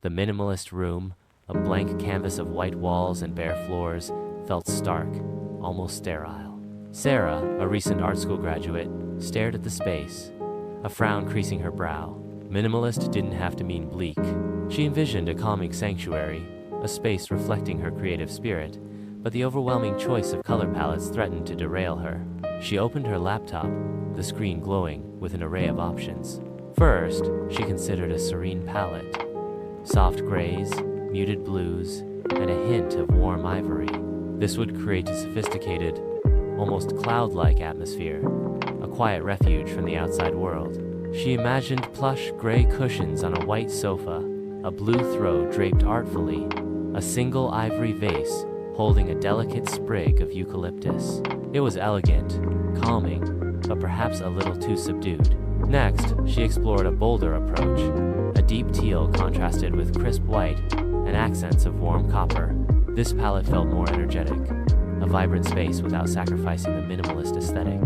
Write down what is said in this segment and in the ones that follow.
The minimalist room, a blank canvas of white walls and bare floors, felt stark, almost sterile. Sarah, a recent art school graduate, stared at the space, a frown creasing her brow. Minimalist didn't have to mean bleak. She envisioned a calming sanctuary, a space reflecting her creative spirit, but the overwhelming choice of color palettes threatened to derail her. She opened her laptop, the screen glowing with an array of options. First, she considered a serene palette. Soft grays, muted blues, and a hint of warm ivory. This would create a sophisticated, almost cloud-like atmosphere, a quiet refuge from the outside world. She imagined plush gray cushions on a white sofa, a blue throw draped artfully, a single ivory vase holding a delicate sprig of eucalyptus. It was elegant, calming, but perhaps a little too subdued. Next, she explored a bolder approach. A deep teal contrasted with crisp white and accents of warm copper. This palette felt more energetic, a vibrant space without sacrificing the minimalist aesthetic.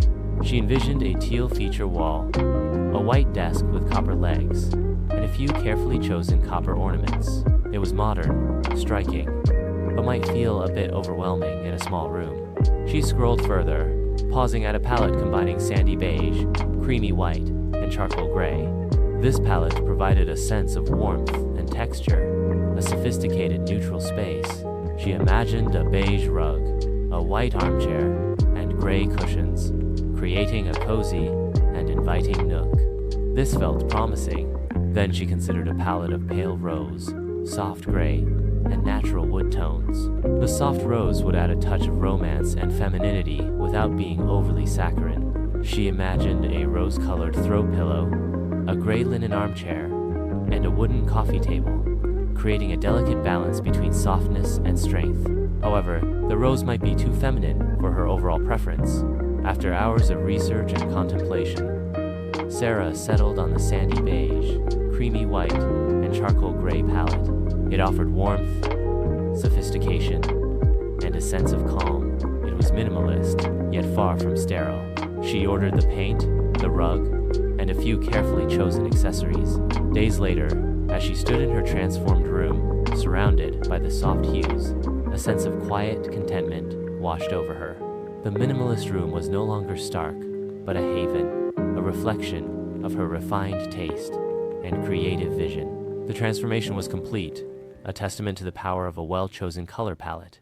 She envisioned a teal feature wall, a white desk with copper legs, and a few carefully chosen copper ornaments. It was modern, striking, but might feel a bit overwhelming in a small room. She scrolled further, pausing at a palette combining sandy beige, creamy white, and charcoal gray. This palette provided a sense of warmth and texture, a sophisticated neutral space. She imagined a beige rug, a white armchair, and gray cushions, creating a cozy and inviting nook. This felt promising. Then she considered a palette of pale rose, soft gray, and natural wood tones. The soft rose would add a touch of romance and femininity without being overly saccharine. She imagined a rose-colored throw pillow, a gray linen armchair, and a wooden coffee table, creating a delicate balance between softness and strength. However, the rose might be too feminine for her overall preference. After hours of research and contemplation, Sarah settled on the sandy beige, creamy white, and charcoal gray palette. It offered warmth, sophistication, and a sense of calm. It was minimalist, yet far from sterile. She ordered the paint, the rug, and a few carefully chosen accessories. Days later, as she stood in her transformed room, surrounded by the soft hues, a sense of quiet contentment washed over her. The minimalist room was no longer stark, but a haven, a reflection of her refined taste and creative vision. The transformation was complete, a testament to the power of a well-chosen color palette.